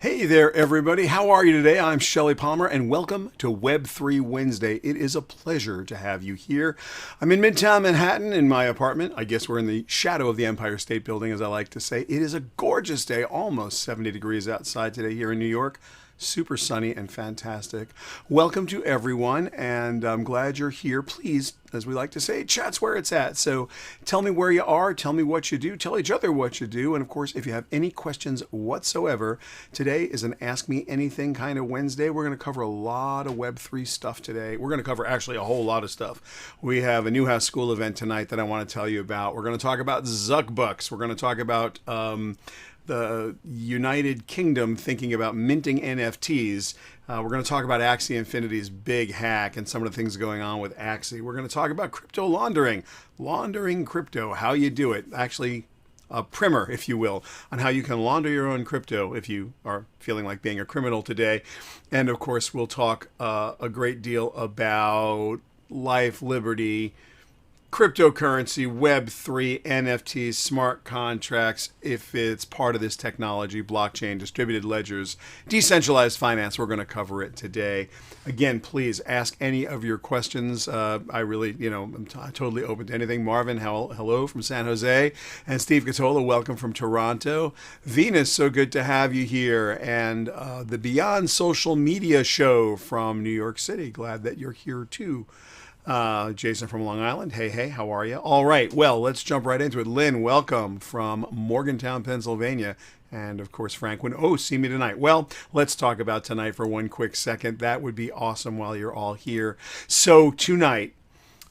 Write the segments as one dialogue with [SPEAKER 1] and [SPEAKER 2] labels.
[SPEAKER 1] Hey there, everybody. How are you today? I'm Shelly Palmer, and welcome to Web3 Wednesday. It is a pleasure to have you here. I'm in Midtown Manhattan in my apartment. I guess we're in the shadow of the Empire State Building, as I like to say. It is a gorgeous day, almost 70 degrees outside today here in New York. Super sunny and fantastic. Welcome to everyone, and I'm glad you're here. Please, as we like to say, chat's where it's at. So tell me where you are, tell me what you do, tell each other what you do, and of course, if you have any questions whatsoever, today is an Ask Me Anything kind of Wednesday. We're going to cover a lot of Web3 stuff today. We're going to cover actually a whole lot of stuff. We have a Newhouse School event tonight that I want to tell you about. We're going to talk about Zuck bucks. We're going to talk about the United Kingdom thinking about minting NFTs. We're going to talk about Axie Infinity's big hack and some of the things going on with Axie. We're going to talk about crypto laundering crypto, how you do it. Actually, a primer, if you will, on how you can launder your own crypto if you are feeling like being a criminal today. And of course, we'll talk a great deal about life, liberty, cryptocurrency, Web3, NFTs, smart contracts, if it's part of this technology, blockchain, distributed ledgers, decentralized finance. We're going to cover it today. Again, please ask any of your questions. I really, I'm totally open to anything. Marvin, hello from San Jose. And Steve Catola, welcome from Toronto. Venus, so good to have you here. And the Beyond Social Media Show from New York City. Glad that you're here too. Jason from Long Island. Hey, how are you? All right, well, let's jump right into it. Lynn, welcome from Morgantown, Pennsylvania. And of course, Franklin. Oh, see me tonight. Well, let's talk about tonight for one quick second. That would be awesome while you're all here. So tonight,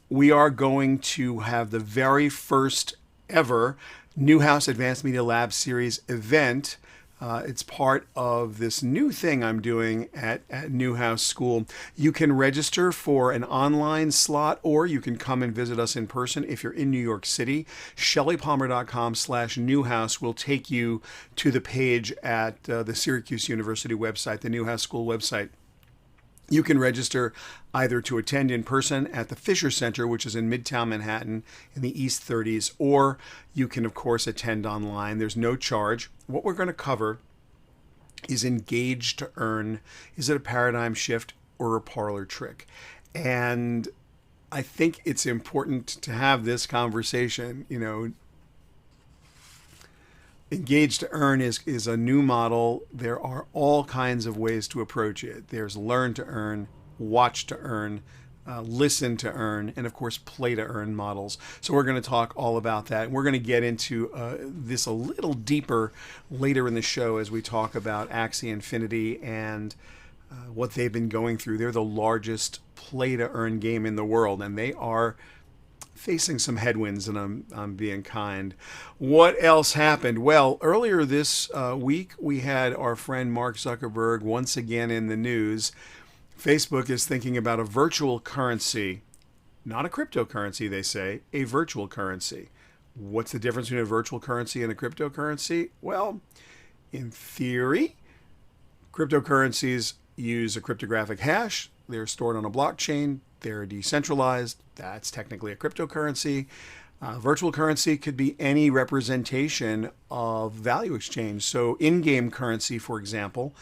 [SPEAKER 1] we are going to have the very first ever Newhouse Advanced Media Lab Series event. It's part of this new thing I'm doing at Newhouse School. You can register for an online slot, or you can come and visit us in person if you're in New York City. ShellyPalmer.com/Newhouse will take you to the page at the Syracuse University website, the Newhouse School website. You can register either to attend in person at the Fisher Center, which is in Midtown Manhattan in the East 30s, or you can, of course, attend online. There's no charge. What we're going to cover is engage to earn. Is it a paradigm shift or a parlor trick? And I think it's important to have this conversation. Engage to earn is a new model. There are all kinds of ways to approach it. There's learn to earn, watch to earn, listen to earn, and of course, play to earn models. So we're going to talk all about that. We're going to get into this a little deeper later in the show as we talk about Axie Infinity and what they've been going through. They're the largest play to earn game in the world, and they are facing some headwinds, and I'm being kind. What else happened? Well, earlier this week, we had our friend Mark Zuckerberg once again in the news. Facebook is thinking about a virtual currency, not a cryptocurrency, they say, a virtual currency. What's the difference between a virtual currency and a cryptocurrency? Well, in theory, cryptocurrencies use a cryptographic hash. They're stored on a blockchain. They're decentralized. That's technically a cryptocurrency. Virtual currency could be any representation of value exchange. So in-game currency, for example,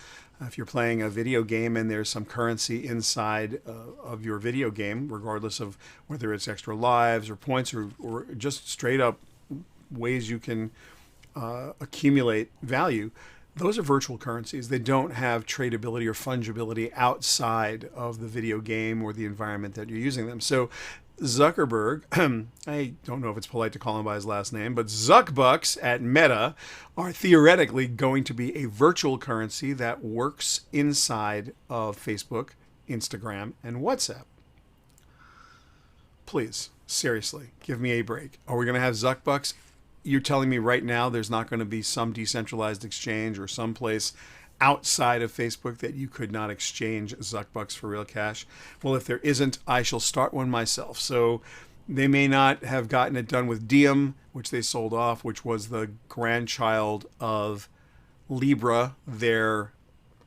[SPEAKER 1] if you're playing a video game and there's some currency inside of your video game, regardless of whether it's extra lives or points or just straight up ways you can accumulate value, those are virtual currencies. They don't have tradability or fungibility outside of the video game or the environment that you're using them. So Zuckerberg, I don't know if it's polite to call him by his last name, but Zuckbucks at Meta are theoretically going to be a virtual currency that works inside of Facebook, Instagram, and WhatsApp. Please, seriously, give me a break. Are we going to have Zuckbucks? You're telling me right now there's not going to be some decentralized exchange or some place outside of Facebook that you could not exchange Zuckbucks for real cash? Well, if there isn't, I shall start one myself. So they may not have gotten it done with Diem, which they sold off, which was the grandchild of Libra, their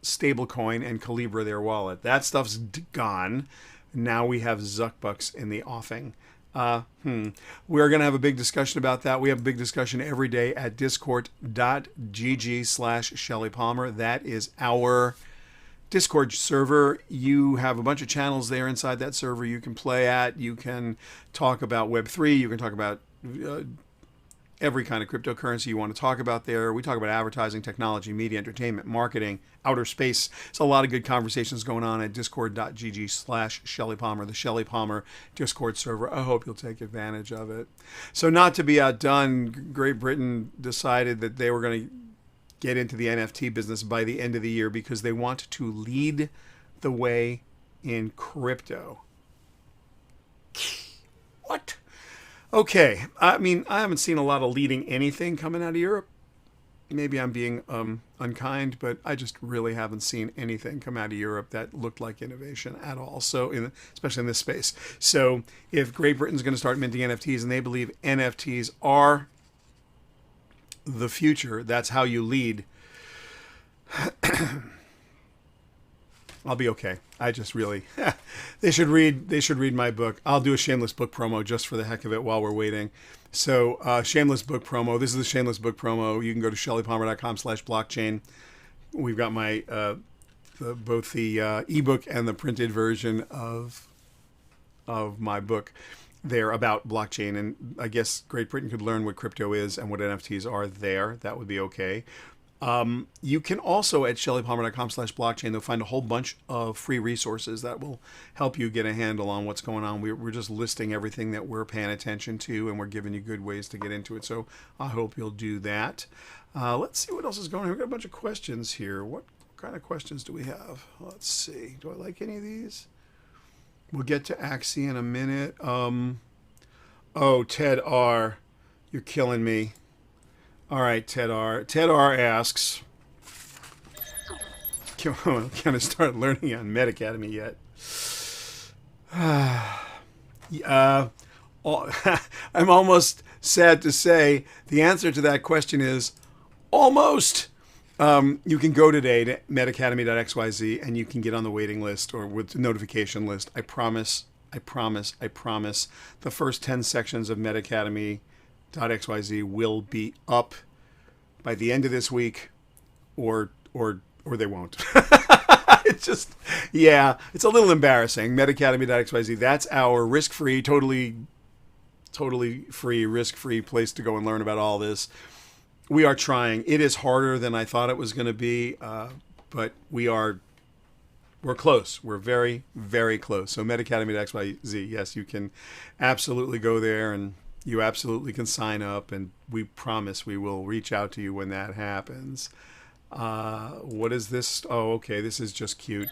[SPEAKER 1] stablecoin, and Calibra, their wallet. That stuff's gone. Now we have Zuckbucks in the offing. We're going to have a big discussion about that. We have a big discussion every day at discord.gg/Shelly Palmer. That is our Discord server. You have a bunch of channels there inside that server you can play at. You can talk about Web3. You can talk about every kind of cryptocurrency you want to talk about there. We talk about advertising, technology, media, entertainment, marketing, outer space. There's a lot of good conversations going on at discord.gg/Shelly Palmer, the Shelly Palmer Discord server. I hope you'll take advantage of it. So not to be outdone, Great Britain decided that they were going to get into the NFT business by the end of the year because they want to lead the way in crypto. What? Okay, I mean, I haven't seen a lot of leading anything coming out of Europe. Maybe I'm being unkind, but I just really haven't seen anything come out of Europe that looked like innovation at all. So, especially in this space. So, if Great Britain's going to start minting NFTs and they believe NFTs are the future, that's how you lead. I'll be okay. I just really, they should read my book. I'll do a shameless book promo just for the heck of it while we're waiting. So shameless book promo. This is the shameless book promo. You can go to shellypalmer.com/blockchain. We've got my, both the ebook and the printed version of my book there about blockchain. And I guess Great Britain could learn what crypto is and what NFTs are there. That would be okay. You can also at shellypalmer.com/blockchain, they'll find a whole bunch of free resources that will help you get a handle on what's going on. We're just listing everything that we're paying attention to, and we're giving you good ways to get into it. So I hope you'll do that. Let's see what else is going on. We've got a bunch of questions here. What kind of questions do we have? Let's see. Do I like any of these? We'll get to Axie in a minute. Oh, Ted R. You're killing me. All right, Ted R. Ted R asks, can I start learning on Metacademy yet? I'm almost sad to say the answer to that question is almost. You can go today to Metacademy.xyz and you can get on the waiting list or with the notification list. I promise. The first 10 sections of Metacademy.xyz will be up by the end of this week, or they won't. It's just, yeah, it's a little embarrassing. Metacademy.xyz, that's our risk-free, totally free, risk-free place to go and learn about all this. We are trying. It is harder than I thought it was going to be, but we're close. We're very, very close. So Metacademy.xyz, yes, you can absolutely go there and you absolutely can sign up, and we promise we will reach out to you when that happens. What is this? Oh, okay, this is just cute.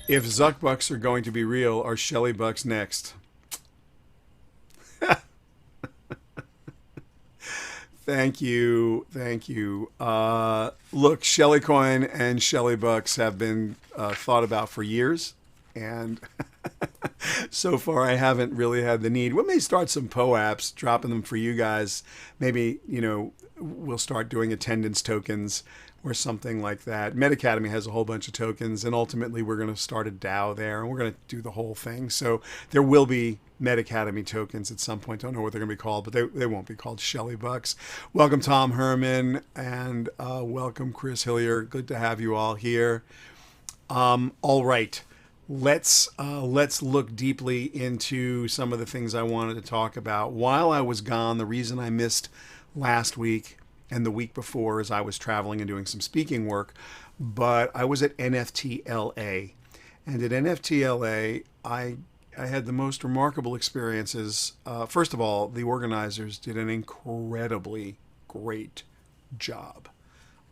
[SPEAKER 1] If Zuck bucks are going to be real, are Shelly bucks next? Thank you. Look, Shelly Coin and Shelly Bucks have been thought about for years, and so far I haven't really had the need. We may start some POAPs, dropping them for you guys. Maybe, we'll start doing attendance tokens or something like that. Metacademy has a whole bunch of tokens, and ultimately we're going to start a DAO there, and we're going to do the whole thing. So there will be Metacademy tokens at some point. Don't know what they're going to be called, but they won't be called Shelly Bucks. Welcome, Tom Herman, and welcome, Chris Hillier. Good to have you all here. All right. Let's look deeply into some of the things I wanted to talk about. While I was gone, the reason I missed last week and the week before is I was traveling and doing some speaking work, but I was at NFT LA. And at NFT LA, I had the most remarkable experiences. First of all, the organizers did an incredibly great job.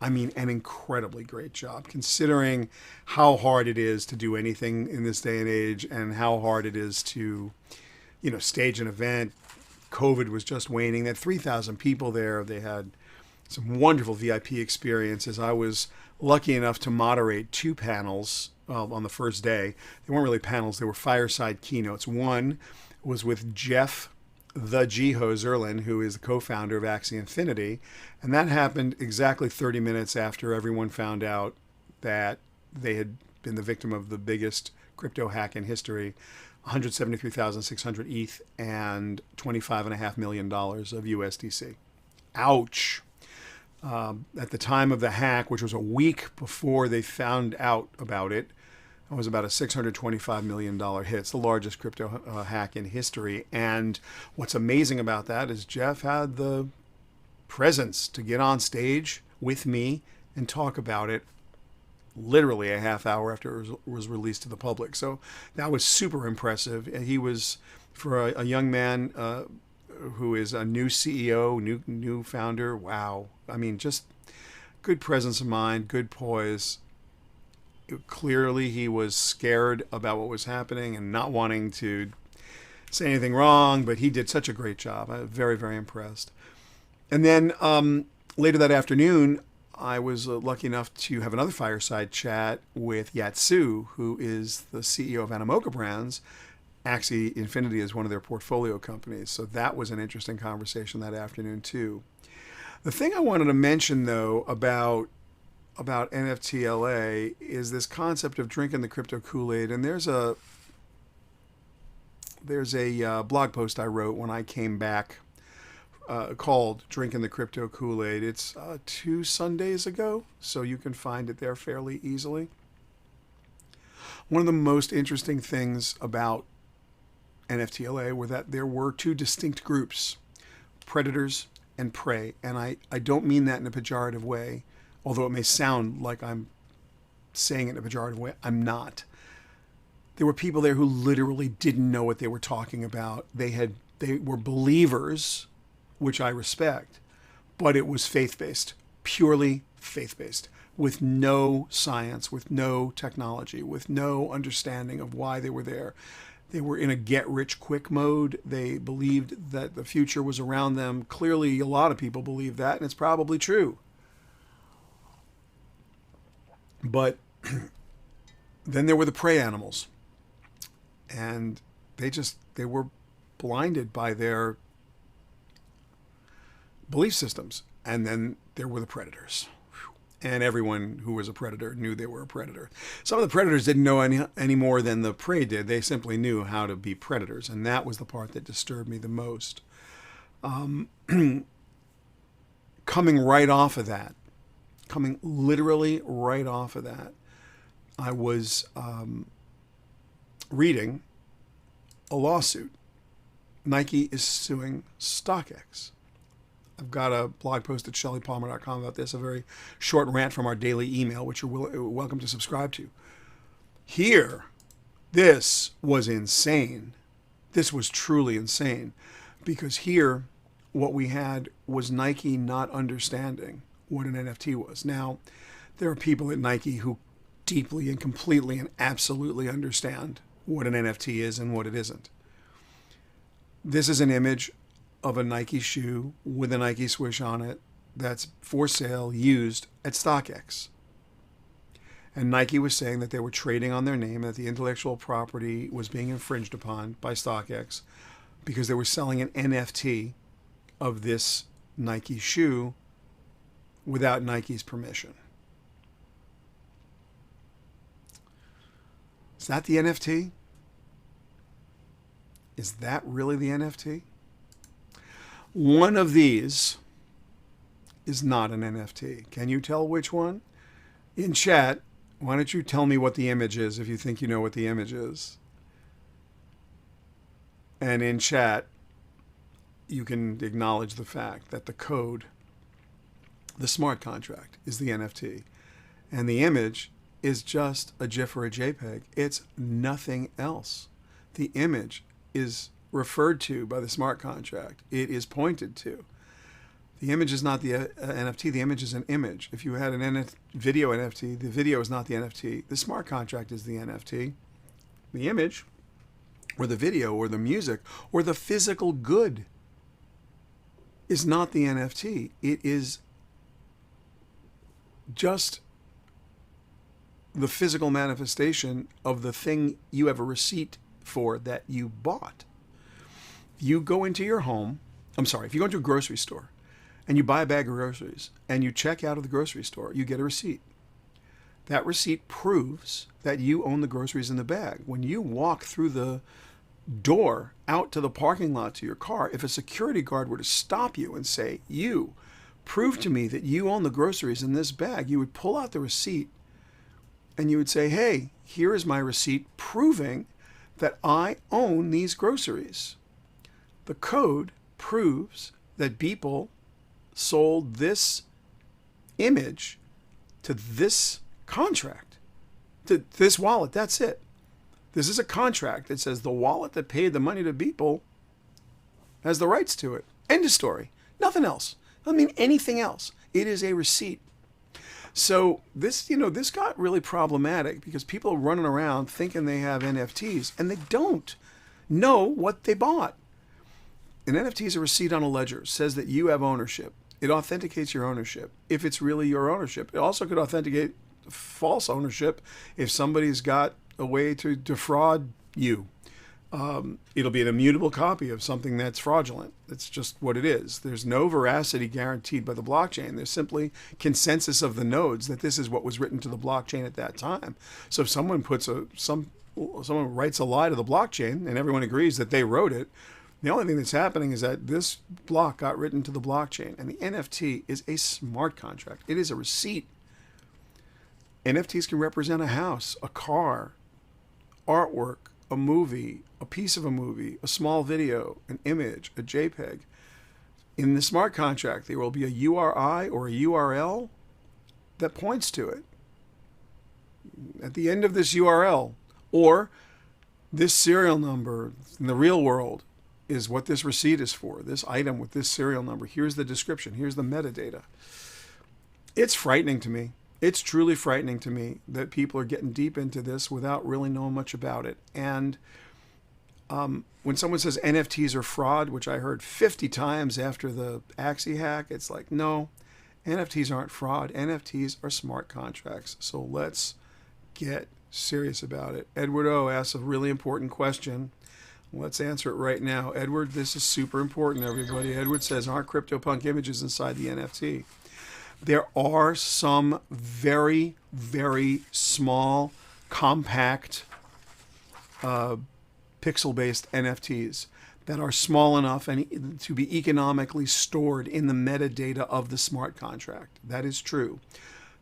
[SPEAKER 1] I mean, an incredibly great job, considering how hard it is to do anything in this day and age and how hard it is to, stage an event. COVID was just waning. They had 3,000 people there. They had some wonderful VIP experiences. I was lucky enough to moderate 2 panels on the first day. They weren't really panels. They were fireside keynotes. One was with Jeff the Jiho Zerlin, who is the co-founder of Axie Infinity. And that happened exactly 30 minutes after everyone found out that they had been the victim of the biggest crypto hack in history. 173,600 ETH and $25.5 million of USDC. Ouch. At the time of the hack, which was a week before they found out about it, it was about a $625 million hit. It's the largest crypto hack in history. And what's amazing about that is Jeff had the presence to get on stage with me and talk about it literally a half hour after it was released to the public. So that was super impressive. He was, for a young man who is a new CEO, new founder, wow. I mean, just good presence of mind, good poise. Clearly he was scared about what was happening and not wanting to say anything wrong, but he did such a great job. I'm very, very impressed. And then later that afternoon, I was lucky enough to have another fireside chat with Yatsu, who is the CEO of Animoca Brands. Axie Infinity is one of their portfolio companies. So that was an interesting conversation that afternoon too. The thing I wanted to mention though about NFTLA is this concept of drinking the crypto Kool-Aid. And there's a blog post I wrote when I came back called Drinking the Crypto Kool-Aid. It's 2 Sundays ago, so you can find it there fairly easily. One of the most interesting things about NFTLA were that there were 2 distinct groups, predators and prey. And I don't mean that in a pejorative way, although it may sound like I'm saying it in a pejorative way. I'm not. There were people there who literally didn't know what they were talking about. They were believers, which I respect, but it was faith-based, purely faith-based, with no science, with no technology, with no understanding of why they were there. They were in a get-rich-quick mode. They believed that the future was around them. Clearly, a lot of people believe that, and it's probably true. But then there were the prey animals, and they were blinded by their belief systems. And then there were the predators. And everyone who was a predator knew they were a predator. Some of the predators didn't know any more than the prey did. They simply knew how to be predators. And that was the part that disturbed me the most. Coming literally right off of that, I was reading a lawsuit. Nike is suing StockX. I've got a blog post at shellypalmer.com about this, a very short rant from our daily email, which you're welcome to subscribe to. Here, this was insane. This was truly insane. Because here, what we had was Nike not understanding what an NFT was. Now, there are people at Nike who deeply and completely and absolutely understand what an NFT is and what it isn't. This is an image of a Nike shoe with a Nike swoosh on it that's for sale, used at StockX. And Nike was saying that they were trading on their name, that the intellectual property was being infringed upon by StockX because they were selling an NFT of this Nike shoe without Nike's permission. Is that the NFT? Is that really the NFT? One of these is not an NFT. Can you tell which one? In chat, why don't you tell me what the image is if you think you know what the image is? And in chat, you can acknowledge the fact that the code, the smart contract, is the NFT. And the image is just a GIF or a JPEG. It's nothing else. The image is referred to by the smart contract. It is pointed to. The image is not the NFT. The image is an image. If you had an video NFT, the video is not the NFT. The smart contract is the NFT. The image, or the video, or the music, or the physical good is not the NFT. It is just the physical manifestation of the thing you have a receipt for that you bought. You go into your home, if you go into a grocery store and you buy a bag of groceries and you check out of the grocery store, you get a receipt. That receipt proves that you own the groceries in the bag. When you walk through the door out to the parking lot to your car, if a security guard were to stop you and say, you, prove to me that you own the groceries in this bag, you would pull out the receipt and you would say, hey, here is my receipt proving that I own these groceries. The code proves that Beeple sold this image to this contract, to this wallet. That's it. This is a contract that says the wallet that paid the money to Beeple has the rights to it. End of story. Nothing else. I mean anything else. It is a receipt. So this, this got really problematic because people are running around thinking they have NFTs and they don't know what they bought. An NFT is a receipt on a ledger. It says that you have ownership. It authenticates your ownership if it's really your ownership. It also could authenticate false ownership if somebody's got a way to defraud you. It'll be an immutable copy of something that's fraudulent. That's just what it is. There's no veracity guaranteed by the blockchain. There's simply consensus of the nodes that this is what was written to the blockchain at that time. So if someone someone writes a lie to the blockchain and everyone agrees that they wrote it, the only thing that's happening is that this block got written to the blockchain, and the NFT is a smart contract. It is a receipt. NFTs can represent a house, a car, artwork, a movie, a piece of a movie, a small video, an image, a JPEG. In the smart contract, there will be a URI or a URL that points to it. At the end of this URL, or this serial number in the real world is what this receipt is for. This item with this serial number. Here's the description. Here's the metadata. It's frightening to me. It's truly frightening to me that people are getting deep into this without really knowing much about it. And when someone says NFTs are fraud, which I heard 50 times after the Axie hack, it's like, no, NFTs aren't fraud. NFTs are smart contracts. So let's get serious about it. Edward O asks a really important question. Let's answer it right now. Edward, this is super important, everybody. Edward says, aren't CryptoPunk images inside the NFT? There are some very, very small, compact, pixel-based NFTs that are small enough and to be economically stored in the metadata of the smart contract. That is true.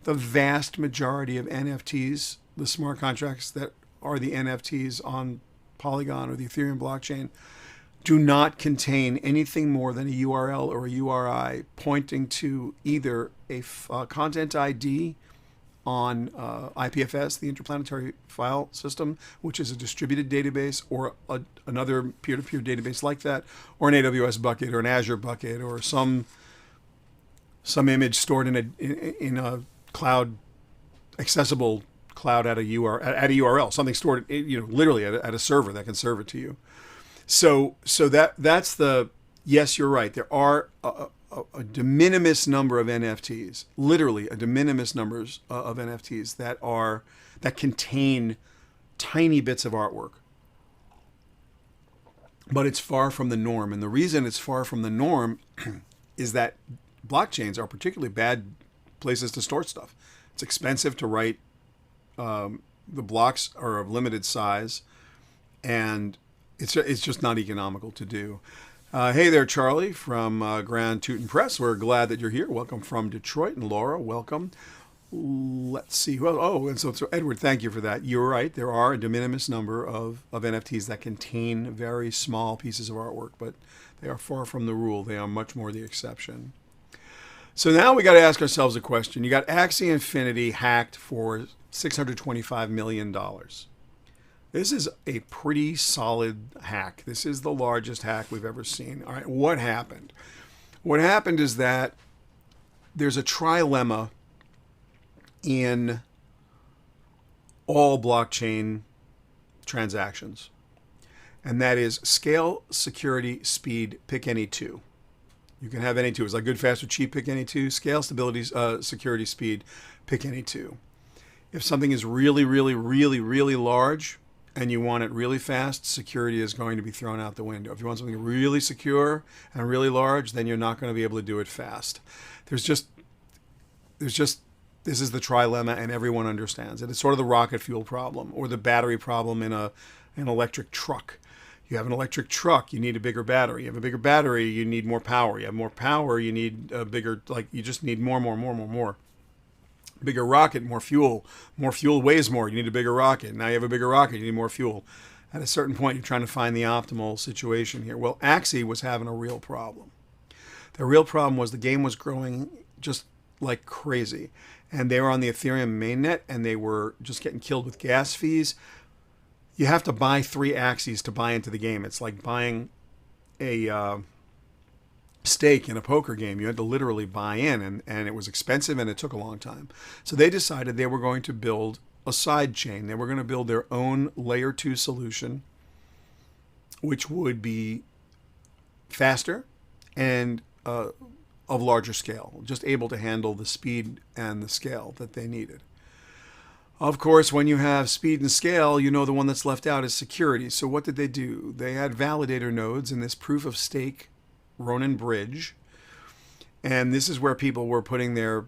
[SPEAKER 1] The vast majority of NFTs, the smart contracts that are the NFTs on Polygon or the Ethereum blockchain, do not contain anything more than a URL or a URI pointing to either a content ID on IPFS, the Interplanetary File System, which is a distributed database, or another peer-to-peer database like that, or an AWS bucket or an Azure bucket, or some image stored in a cloud, accessible cloud at a URL, something stored, literally at a server that can serve it to you. So that's the, yes, you're right. There are a de minimis number of NFTs, literally a de minimis numbers of NFTs that contain tiny bits of artwork. But it's far from the norm. And the reason it's far from the norm is that blockchains are particularly bad places to store stuff. It's expensive to write. The blocks are of limited size, and it's just not economical to do. Hey there, Charlie from Grand Teuton Press. We're glad that you're here. Welcome from Detroit. And Laura, welcome. Let's see. And so Edward, thank you for that. You're right. There are a de minimis number of NFTs that contain very small pieces of artwork, but they are far from the rule. They are much more the exception. So now we got to ask ourselves a question. You got Axie Infinity hacked for $625 million. This is a pretty solid hack. This is the largest hack we've ever seen. All right, what happened? What happened is that there's a trilemma in all blockchain transactions, and that is scale, security, speed, pick any two. You can have any two. It's like good, fast, or cheap, pick any two. Scale, stability, security, speed, pick any two. If something is really, really, really, really large and you want it really fast, security is going to be thrown out the window. If you want something really secure and really large, then you're not going to be able to do it fast. This is the trilemma, and everyone understands it. It's sort of the rocket fuel problem or the battery problem in an electric truck. You have an electric truck, you need a bigger battery. You have a bigger battery, you need more power. You have more power, you need a bigger, like you just need more. Bigger rocket, more fuel. More fuel weighs more, you need a bigger rocket. Now you have a bigger rocket, you need more fuel. At a certain point, you're trying to find the optimal situation here. Well, Axie was having a real problem. The real problem was the game was growing just like crazy. And they were on the Ethereum mainnet, and they were just getting killed with gas fees. You have to buy 3 Axies to buy into the game. It's like buying a stake in a poker game. You had to literally buy in, and it was expensive, and it took a long time. So they decided they were going to build a side chain. They were going to build their own layer 2 solution, which would be faster and of larger scale, just able to handle the speed and the scale that they needed. Of course, when you have speed and scale, you know the one that's left out is security. So what did they do? They had validator nodes in this proof of stake Ronin bridge. And this is where people were putting their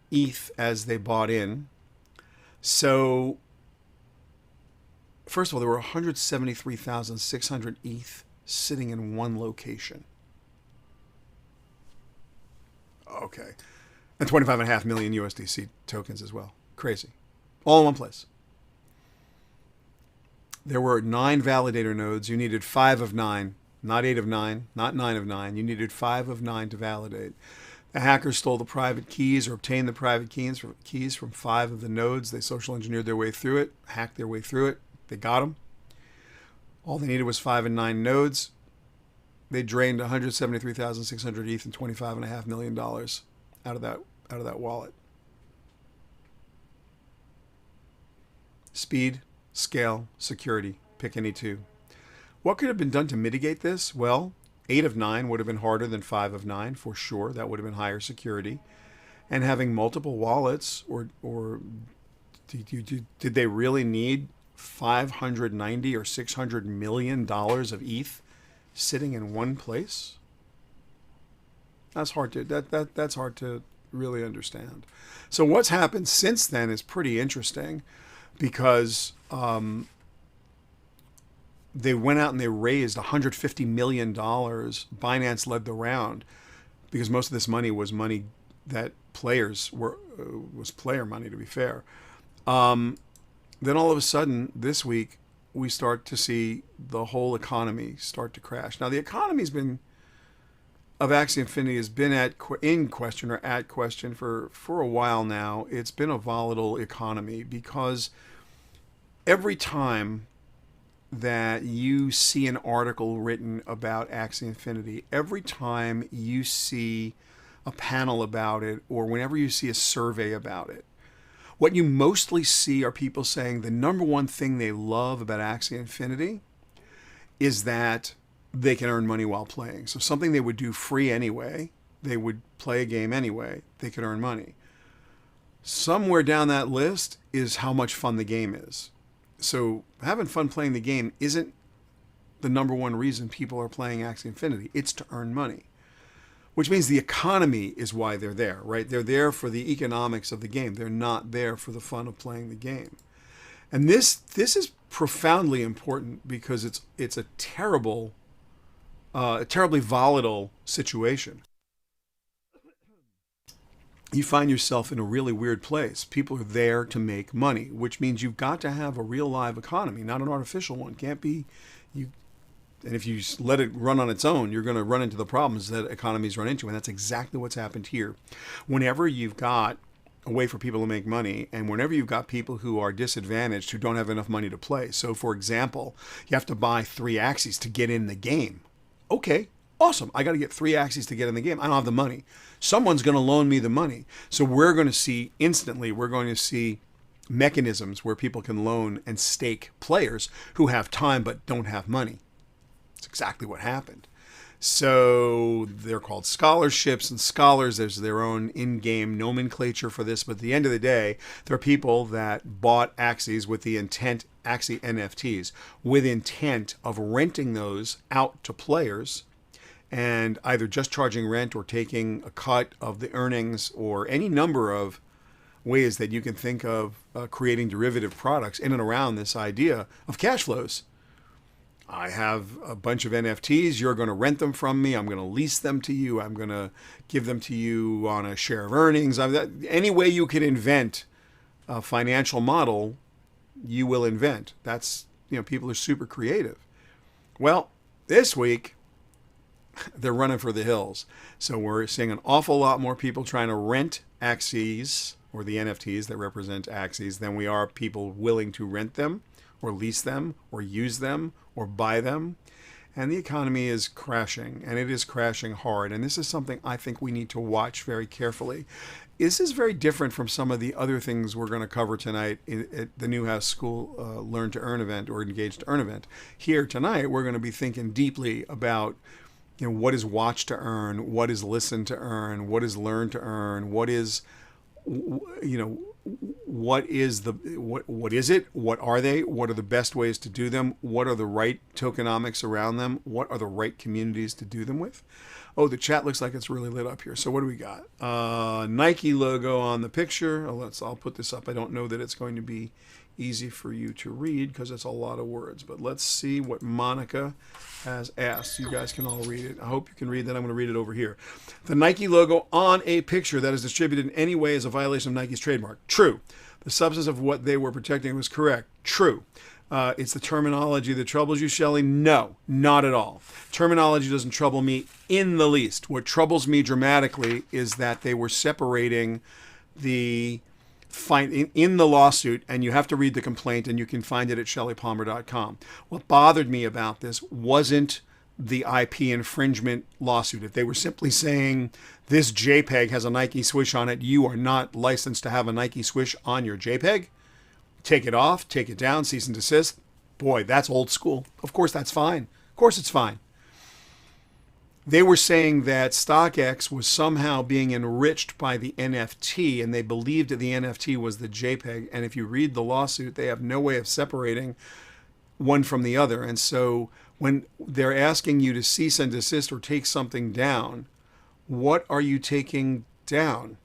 [SPEAKER 1] ETH as they bought in. So, first of all, there were 173,600 ETH sitting in one location. Okay. And 25.5 million USDC tokens as well. Crazy. All in one place. There were 9 validator nodes. You needed 5 of 9. Not 8 of 9. Not 9 of 9. You needed 5 of 9 to validate. The hackers stole the private keys or obtained the private keys from 5 of the nodes. They social engineered their way through it. Hacked their way through it. They got them. All they needed was 5 and 9 nodes. They drained 173,600 ETH and $25.5 million out of that wallet. Speed, scale, security. Pick any 2. What could have been done to mitigate this? Well, 8 of 9 would have been harder than 5 of 9 for sure. That would have been higher security. And having multiple wallets, or did they really need $590 or $600 million of ETH sitting in one place? That's hard to really understand. So what's happened since then is pretty interesting, because they went out and they raised $150 million. Binance led the round because most of this money was money that players was player money, to be fair. Then all of a sudden this week we start to see the whole economy start to crash. Now the economy's been of Axie Infinity has been in question for a while now. It's been a volatile economy because every time that you see an article written about Axie Infinity, every time you see a panel about it, or whenever you see a survey about it, what you mostly see are people saying the number one thing they love about Axie Infinity is that they can earn money while playing. So something they would do free anyway, they would play a game anyway, they could earn money. Somewhere down that list is how much fun the game is. So having fun playing the game isn't the number one reason people are playing Axie Infinity. It's to earn money, which means the economy is why they're there, right? They're there for the economics of the game. They're not there for the fun of playing the game. And this is profoundly important because it's a terribly volatile situation. You find yourself in a really weird place. People are there to make money, which means you've got to have a real live economy, not an artificial one. Can't be you. And if you let it run on its own, you're going to run into the problems that economies run into. And that's exactly what's happened here. Whenever you've got a way for people to make money, and whenever you've got people who are disadvantaged, who don't have enough money to play. So for example, you have to buy 3 Axies to get in the game. Okay, awesome. I got to get 3 Axies to get in the game. I don't have the money. Someone's going to loan me the money. So we're going to see mechanisms where people can loan and stake players who have time but don't have money. That's exactly what happened. So they're called scholarships, and scholars, there's their own in-game nomenclature for this. But at the end of the day, there are people that bought Axies with the intent, Axie NFTs, with intent of renting those out to players and either just charging rent or taking a cut of the earnings, or any number of ways that you can think of creating derivative products in and around this idea of cash flows. I have a bunch of NFTs. You're going to rent them from me. I'm going to lease them to you. I'm going to give them to you on a share of earnings. Any way you can invent a financial model, you will invent. That's, people are super creative. Well, this week, they're running for the hills. So we're seeing an awful lot more people trying to rent Axies, or the NFTs that represent Axies, than we are people willing to rent them, or lease them, or use them, or buy them. And the economy is crashing, and it is crashing hard. And this is something I think we need to watch very carefully. This is very different from some of the other things we're going to cover tonight at the Newhouse School Learn to Earn event or Engage to Earn event. Here tonight, we're going to be thinking deeply about what is watch to earn, what is listen to earn, what is learn to earn, what is what is it? What are they? What are the best ways to do them? What are the right tokenomics around them? What are the right communities to do them with? Oh, the chat looks like it's really lit up here. So what do we got? Nike logo on the picture. I'll put this up. I don't know that it's going to be easy for you to read because it's a lot of words. But let's see what Monica has asked. You guys can all read it. I hope you can read that. I'm going to read it over here. The Nike logo on a picture that is distributed in any way is a violation of Nike's trademark. True. The substance of what they were protecting was correct. True. It's the terminology that troubles you, Shelly? No, not at all. Terminology doesn't trouble me in the least. What troubles me dramatically is that they were separating the in the lawsuit, and you have to read the complaint, and you can find it at shellypalmer.com. What bothered me about this wasn't the IP infringement lawsuit. If they were simply saying this JPEG has a Nike swoosh on it, you are not licensed to have a Nike swoosh on your JPEG. Take it off, take it down, cease and desist. Boy, that's old school. Of course that's fine. Of course it's fine. They were saying that StockX was somehow being enriched by the NFT, and they believed that the NFT was the JPEG. And if you read the lawsuit, they have no way of separating one from the other. And so when they're asking you to cease and desist or take something down, what are you taking down?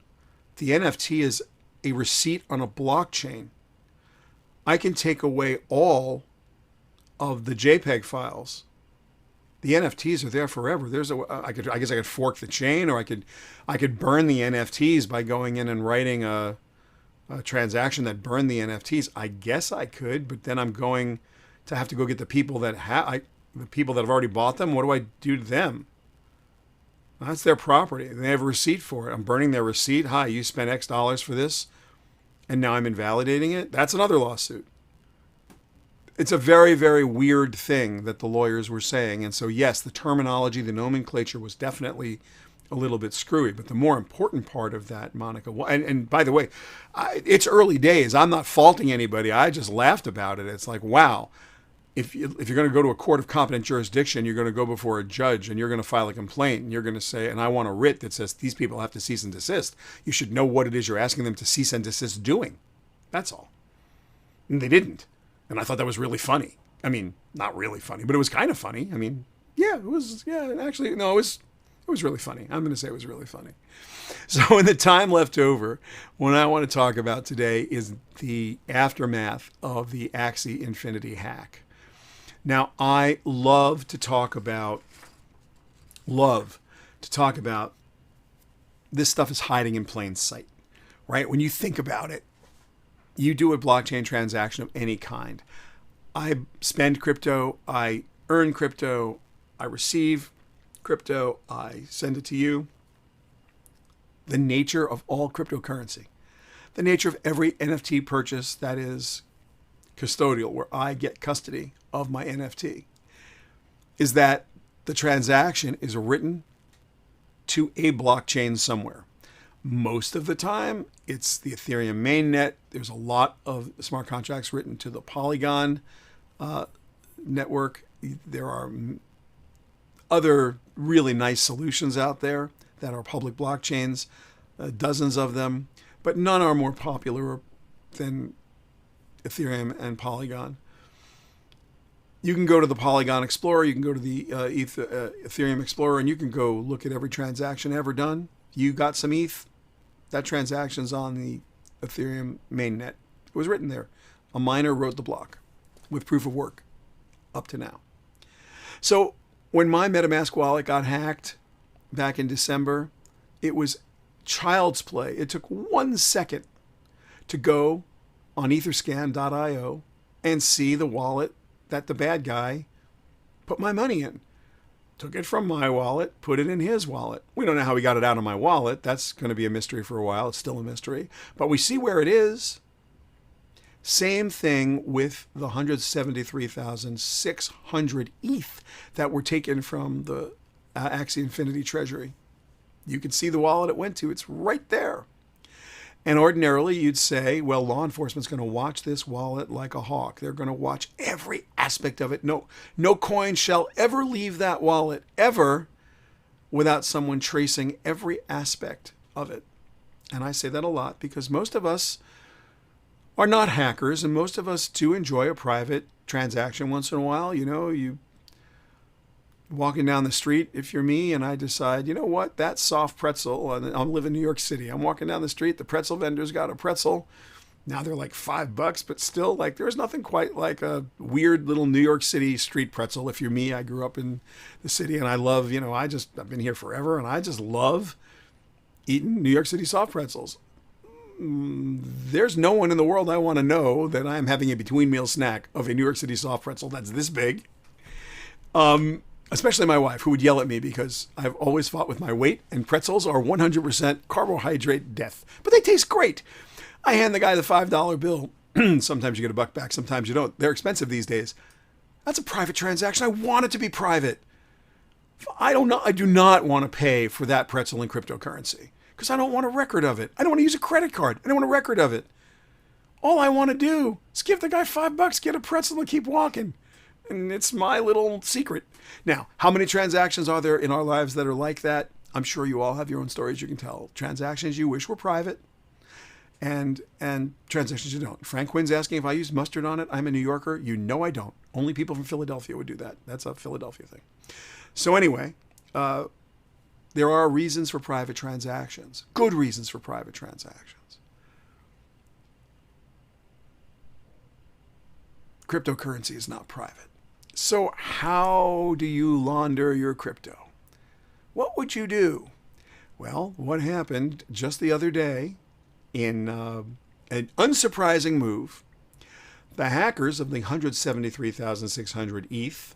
[SPEAKER 1] The NFT is a receipt on a blockchain. I can take away all of the JPEG files. The NFTs are there forever. I guess I could fork the chain, or I could burn the NFTs by going in and writing a transaction that burned the NFTs. I guess I could, but then I'm going to have to go get the people that have already bought them. What do I do to them? That's their property. They have a receipt for it. I'm burning their receipt. Hi, you spent X dollars for this, and now I'm invalidating it. That's another lawsuit. It's a very, very weird thing that the lawyers were saying. And so, yes, the terminology, the nomenclature was definitely a little bit screwy. But the more important part of that, Monica, and by the way, it's early days. I'm not faulting anybody. I just laughed about it. It's like, wow, if you're going to go to a court of competent jurisdiction, you're going to go before a judge and you're going to file a complaint and you're going to say, and I want a writ that says these people have to cease and desist. You should know what it is you're asking them to cease and desist doing. That's all. And they didn't. And I thought that was really funny. I mean, not really funny, but it was kind of funny. I mean, yeah, it was, yeah, actually, no, it was really funny. I'm going to say it was really funny. So in the time left over, what I want to talk about today is the aftermath of the Axie Infinity hack. Now, I love to talk about this stuff is hiding in plain sight, right? When you think about it, you do a blockchain transaction of any kind. I spend crypto, I earn crypto, I receive crypto, I send it to you. The nature of all cryptocurrency, the nature of every NFT purchase that is custodial, where I get custody of my NFT, is that the transaction is written to a blockchain somewhere. Most of the time, it's the Ethereum mainnet. There's a lot of smart contracts written to the Polygon network. There are other really nice solutions out there that are public blockchains, dozens of them, but none are more popular than Ethereum and Polygon. You can go to the Polygon Explorer, you can go to the Ethereum Explorer, and you can go look at every transaction ever done. You got some ETH, that transaction's on the Ethereum mainnet. It was written there. A miner wrote the block with proof of work up to now. So when my MetaMask wallet got hacked back in December, it was child's play. It took 1 second to go on etherscan.io and see the wallet that the bad guy put my money in. Took it from my wallet, put it in his wallet. We don't know how he got it out of my wallet. That's going to be a mystery for a while. It's still a mystery. But we see where it is. Same thing with the 173,600 ETH that were taken from the Axie Infinity Treasury. You can see the wallet it went to. It's right there. And ordinarily you'd say, well, law enforcement's going to watch this wallet like a hawk. They're going to watch every aspect of it. No coin shall ever leave that wallet, ever, without someone tracing every aspect of it. And I say that a lot because most of us are not hackers, and most of us do enjoy a private transaction once in a while. You know, you walking down the street, if you're me, and I decide, you know what, that soft pretzel, I'm living in New York City. I'm walking down the street, the pretzel vendor's got a pretzel. Now they're like $5, but still, like, there's nothing quite like a weird little New York City street pretzel. If you're me, I grew up in the city, and I love, you know, I've been here forever, and I just love eating New York City soft pretzels. There's no one in the world I want to know that I'm having a between meal snack of a New York City soft pretzel that's this big. Especially my wife, who would yell at me because I've always fought with my weight, and pretzels are 100% carbohydrate death. But they taste great. I hand the guy the $5 bill. Sometimes you get $1 back, sometimes you don't. They're expensive these days. That's a private transaction. I want it to be private. I do not want to pay for that pretzel in cryptocurrency because I don't want a record of it. I don't want to use a credit card. I don't want a record of it. All I want to do is give the guy $5, get a pretzel, and keep walking. And it's my little secret. Now, how many transactions are there in our lives that are like that? I'm sure you all have your own stories you can tell. Transactions you wish were private and transactions you don't. Frank Quinn's asking if I use mustard on it. I'm a New Yorker. You know I don't. Only people from Philadelphia would do that. That's a Philadelphia thing. So anyway, there are reasons for private transactions. Good reasons for private transactions. Cryptocurrency is not private. So how do you launder your crypto? What would you do? Well, what happened just the other day in an unsurprising move, the hackers of the 173,600 ETH,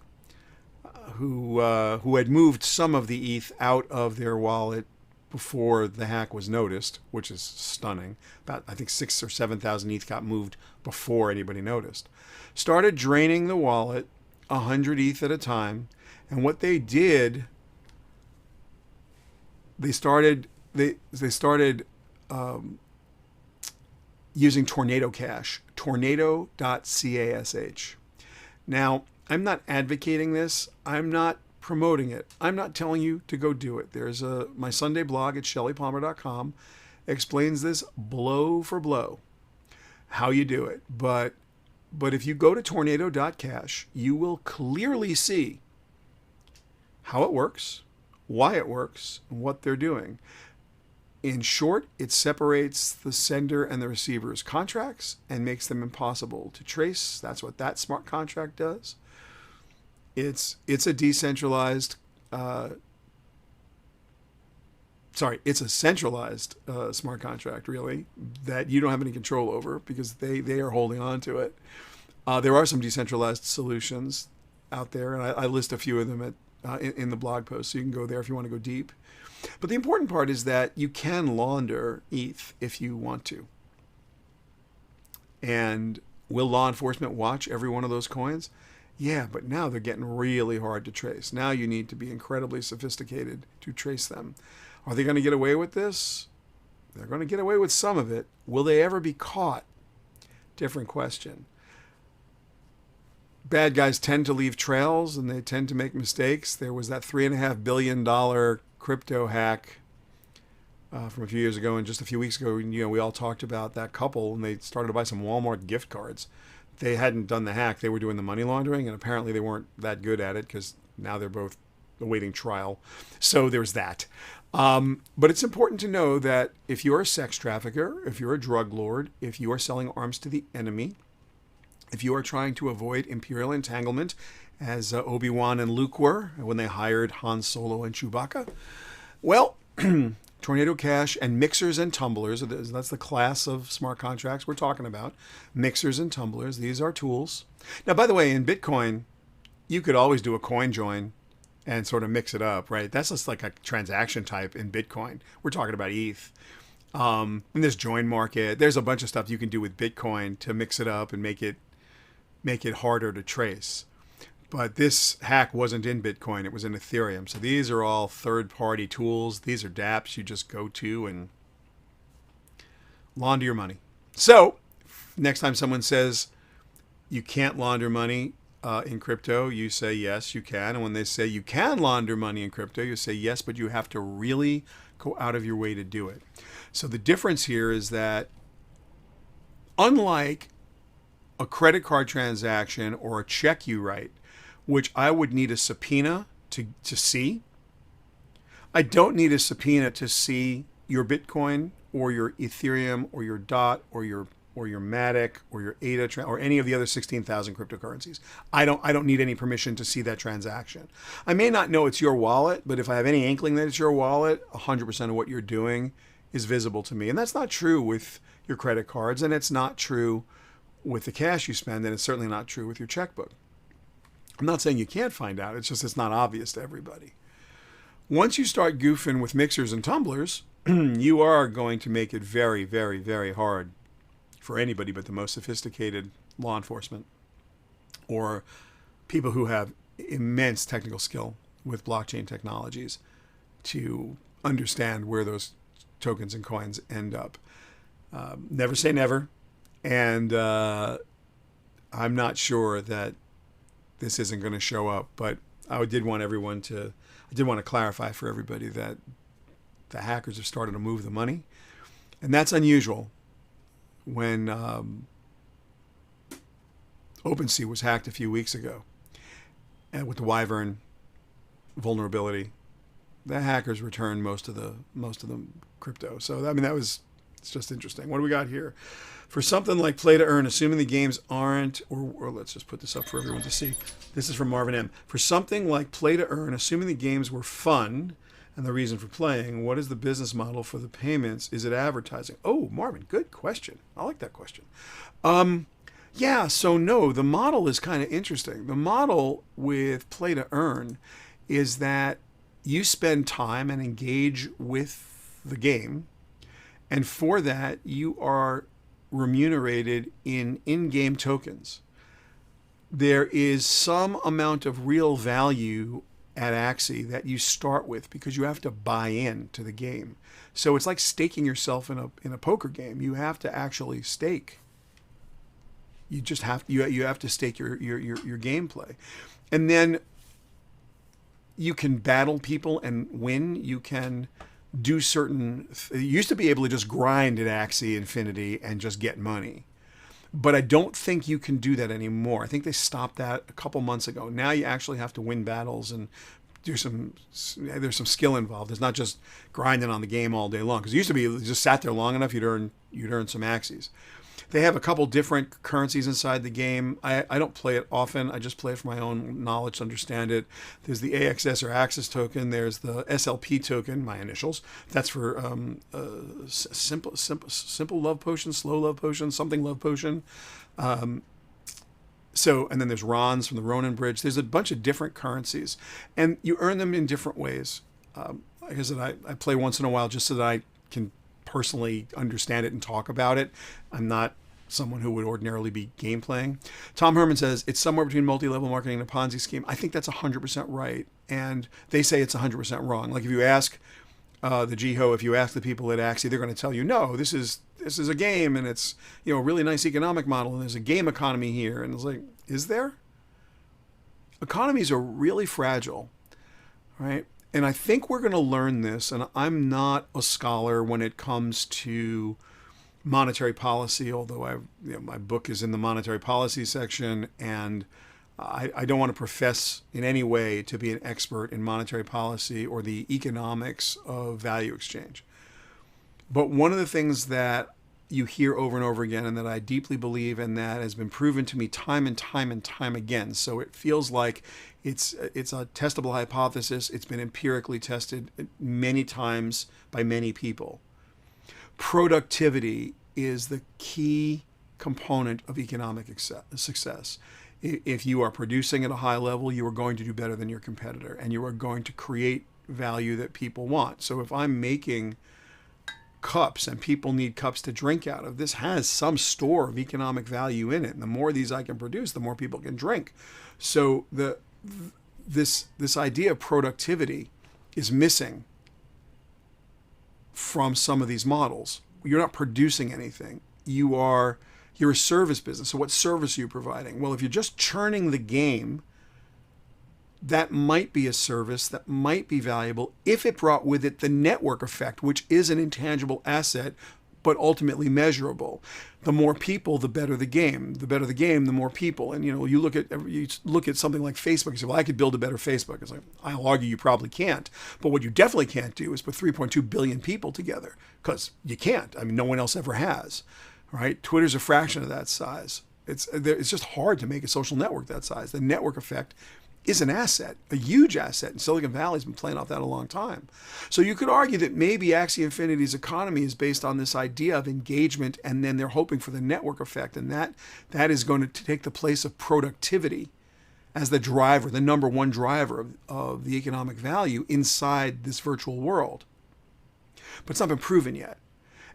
[SPEAKER 1] who had moved some of the ETH out of their wallet before the hack was noticed, which is stunning. About, I think, 6,000 or 7,000 ETH got moved before anybody noticed. Started draining the wallet 100 ETH at a time. And what they did, they started using Tornado Cash, tornado.cash. Now, I'm not advocating this. I'm not promoting it. I'm not telling you to go do it. There's my Sunday blog at shellypalmer.com explains this blow for blow, how you do it. But if you go to tornado.cash, you will clearly see how it works, why it works, and what they're doing. In short, it separates the sender and the receiver's contracts and makes them impossible to trace. That's what that smart contract does. It's a decentralized, it's a centralized smart contract, really, that you don't have any control over because they are holding on to it. There are some decentralized solutions out there, and I list a few of them in the blog post, so you can go there if you want to go deep. But the important part is that you can launder ETH if you want to. And will law enforcement watch every one of those coins? Yeah, but now they're getting really hard to trace. Now you need to be incredibly sophisticated to trace them. Are they going to get away with this? They're going to get away with some of it. Will they ever be caught? Different question. Bad guys tend to leave trails and they tend to make mistakes. There was that $3.5 billion crypto hack from a few years ago, and just a few weeks ago, we all talked about that couple, and they started to buy some Walmart gift cards. They hadn't done the hack. They were doing the money laundering, and apparently they weren't that good at it because now they're both awaiting trial. So there's that. But it's important to know that if you're a sex trafficker, if you're a drug lord, if you are selling arms to the enemy, If you are trying to avoid imperial entanglement, as Obi-Wan and Luke were when they hired Han Solo and Chewbacca, well, Tornado Cash and mixers and tumblers, that's the class of smart contracts we're talking about. Mixers and tumblers, these are tools. Now, by the way, in Bitcoin, you could always do a coin join and sort of mix it up, right? That's just like a transaction type in Bitcoin. We're talking about ETH. And there's join market. There's a bunch of stuff you can do with Bitcoin to mix it up and make it harder to trace. But this hack wasn't in Bitcoin. It was in Ethereum. So these are all third-party tools. These are dApps you just go to and launder your money. So next time someone says you can't launder money in crypto, you say yes, you can. And when they say you can launder money in crypto, you say yes, but you have to really go out of your way to do it. So the difference here is that unlike a credit card transaction or a check you write, which I would need a subpoena to see, I don't need a subpoena to see your Bitcoin or your Ethereum or your DOT or your Matic or your ADA or any of the other 16,000 cryptocurrencies. I don't need any permission to see that transaction. I may not know it's your wallet, but if I have any inkling that it's your wallet, 100% of what you're doing is visible to me. And that's not true with your credit cards, and it's not true with the cash you spend, and it's certainly not true with your checkbook. I'm not saying you can't find out, it's just it's not obvious to everybody. Once you start goofing with mixers and tumblers, you are going to make it very, very, very hard for anybody but the most sophisticated law enforcement or people who have immense technical skill with blockchain technologies to understand where those tokens and coins end up. Never say never. And I'm not sure that this isn't going to show up, but I did want to clarify for everybody that the hackers have started to move the money. And that's unusual. When OpenSea was hacked a few weeks ago, and with the Wyvern vulnerability, the hackers returned most of the crypto. So I mean it's just interesting. What do we got here? For something like play to earn, assuming the games aren't, or let's just put this up for everyone to see. This is from Marvin M. For something like play to earn, assuming the games were fun and the reason for playing, what is the business model for the payments? Is it advertising? Oh, Marvin, good question. I like that question. Yeah, so no, the model is kind of interesting. The model with play to earn is that you spend time and engage with the game, and for that you are remunerated in-game tokens. There is some amount of real value at Axie that you start with because you have to buy in to the game. So it's like staking yourself in a poker game. You have to actually stake. You just have to stake your gameplay, and then you can battle people and win. You can do certain. You used to be able to just grind at Axie Infinity and just get money, but I don't think you can do that anymore. I think they stopped that a couple months ago. Now you actually have to win battles and there's some skill involved. It's not just grinding on the game all day long. Because it used to be you just sat there long enough, you'd earn some Axies. They have a couple different currencies inside the game. I don't play it often. I just play it for my own knowledge to understand it. There's the AXS or Axis token. There's the SLP token, my initials. That's for simple love potion, slow love potion, something love potion. And then there's Rons from the Ronin Bridge. There's a bunch of different currencies, and you earn them in different ways. Like I said, I play once in a while just so that I can personally understand it and talk about it. I'm not someone who would ordinarily be game playing. Tom Herman says it's somewhere between multi-level marketing and a Ponzi scheme. I think that's 100% right, and they say it's 100% wrong. Like if you ask the GHO, if you ask the people at Axie, they're going to tell you, no, this is a game, and it's a really nice economic model, and there's a game economy here. And it's like, is there? Economies are really fragile, right? And I think we're going to learn this, and I'm not a scholar when it comes to monetary policy, although my book is in the monetary policy section, and I don't want to profess in any way to be an expert in monetary policy or the economics of value exchange. But one of the things that you hear over and over again, and that I deeply believe, and that has been proven to me time and time and time again. So it feels like it's a testable hypothesis. It's been empirically tested many times by many people. Productivity is the key component of economic success. If you are producing at a high level, you are going to do better than your competitor, and you are going to create value that people want. So if I'm making cups and people need cups to drink out of, this has some store of economic value in it. And the more of these I can produce, the more people can drink. So this idea of productivity is missing from some of these models. You're not producing anything. You're a service business. So what service are you providing? Well, if you're just churning the game, that might be a service that might be valuable if it brought with it the network effect, which is an intangible asset, but ultimately measurable. The more people, the better the game. The better the game, the more people. And you look at something like Facebook. You say, well, I could build a better Facebook. It's like, I'll argue you probably can't. But what you definitely can't do is put 3.2 billion people together, because you can't. I mean, no one else ever has. Right? Twitter's a fraction of that size. It's just hard to make a social network that size. The network effect is an asset, a huge asset. And Silicon Valley's been playing off that a long time. So you could argue that maybe Axie Infinity's economy is based on this idea of engagement, and then they're hoping for the network effect. And that is going to take the place of productivity as the driver, the number one driver of the economic value inside this virtual world. But it's not been proven yet.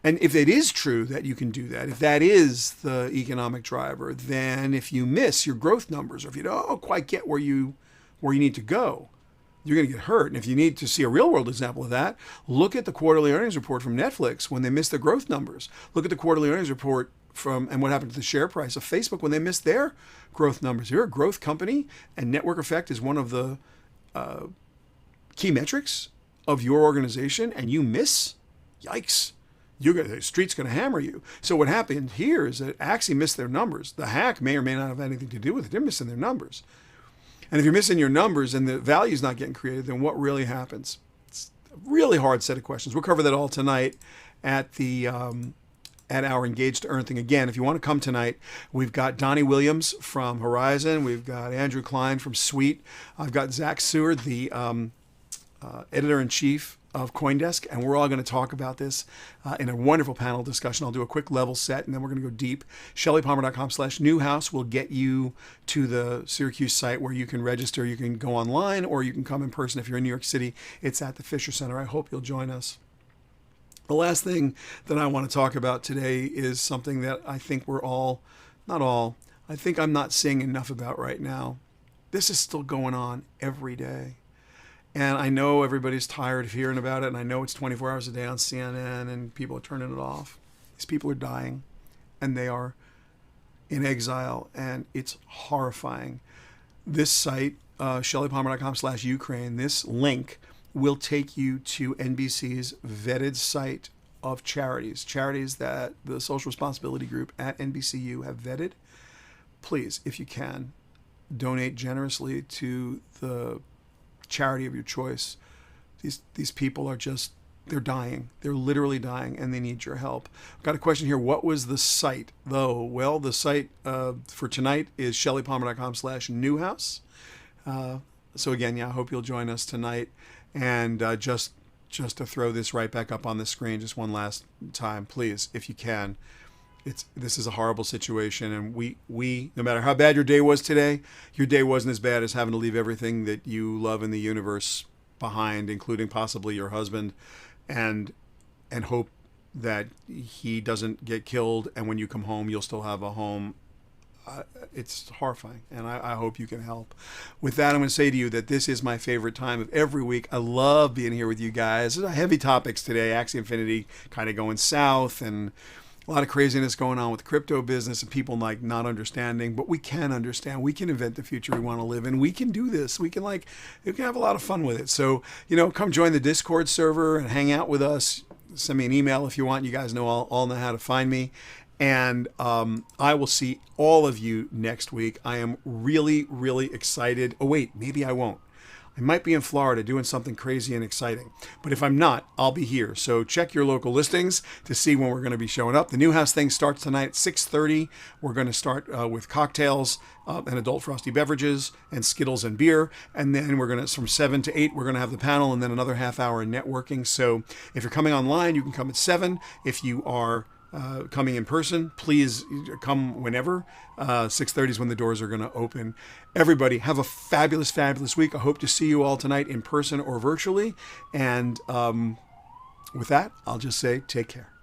[SPEAKER 1] And if it is true that you can do that, if that is the economic driver, then if you miss your growth numbers, or if you don't quite get where you need to go, you're going to get hurt. And if you need to see a real world example of that, look at the quarterly earnings report from Netflix when they missed their growth numbers. Look at the quarterly earnings report and what happened to the share price of Facebook when they missed their growth numbers. You're a growth company, and network effect is one of the key metrics of your organization, and you miss, yikes. The street's going to hammer you. So what happened here is that Axie missed their numbers. The hack may or may not have anything to do with it. They're missing their numbers. And if you're missing your numbers and the value's not getting created, then what really happens? It's a really hard set of questions. We'll cover that all tonight at our Engaged to Earn thing. Again, if you want to come tonight, we've got Donnie Williams from Horizon. We've got Andrew Klein from Sweet. I've got Zach Seward, the editor-in-chief of CoinDesk, and we're all going to talk about this in a wonderful panel discussion. I'll do a quick level set, and then we're going to go deep. ShellyPalmer.com/newhouse will get you to the Syracuse site where you can register. You can go online, or you can come in person. If you're in New York City, it's at the Fisher Center. I hope you'll join us. The last thing that I want to talk about today is something that I think I think I'm not seeing enough about right now. This is still going on every day. And I know everybody's tired of hearing about it, and I know it's 24 hours a day on CNN, and people are turning it off. These people are dying, and they are in exile, and it's horrifying. This site, ShellyPalmer.com/Ukraine, this link will take you to NBC's vetted site of charities that the social responsibility group at NBCU have vetted. Please, if you can, donate generously to the charity of your choice. These people are they're dying. They're literally dying, and they need your help. I've got a question here. What was the site, though? Well, the site for tonight is ShellyPalmer.com/newhouse. So again, I hope you'll join us tonight. And just to throw this right back up on the screen just one last time, please, if you can. This is a horrible situation, and we no matter how bad your day was today, your day wasn't as bad as having to leave everything that you love in the universe behind, including possibly your husband, and hope that he doesn't get killed, and when you come home, you'll still have a home. It's horrifying, and I hope you can help. With that, I'm going to say to you that this is my favorite time of every week. I love being here with you guys. There's heavy topics today. Axie Infinity kind of going south, and a lot of craziness going on with the crypto business and people not understanding, but we can understand. We can invent the future we want to live in. We can do this. We can have a lot of fun with it. So, come join the Discord server and hang out with us. Send me an email if you want. You guys all know how to find me. And I will see all of you next week. I am really, really excited. Oh, wait, maybe I won't. I might be in Florida doing something crazy and exciting. But if I'm not, I'll be here. So check your local listings to see when we're going to be showing up. The New House thing starts tonight at 6:30. We're going to start with cocktails and adult frosty beverages and Skittles and beer. And then we're going to, from 7 to 8, we're going to have the panel and then another half hour in networking. So if you're coming online, you can come at 7. If you are coming in person, please come whenever. 6:30 is when the doors are going to open. Everybody, have a fabulous, fabulous week. I hope to see you all tonight in person or virtually. And with that, I'll just say take care.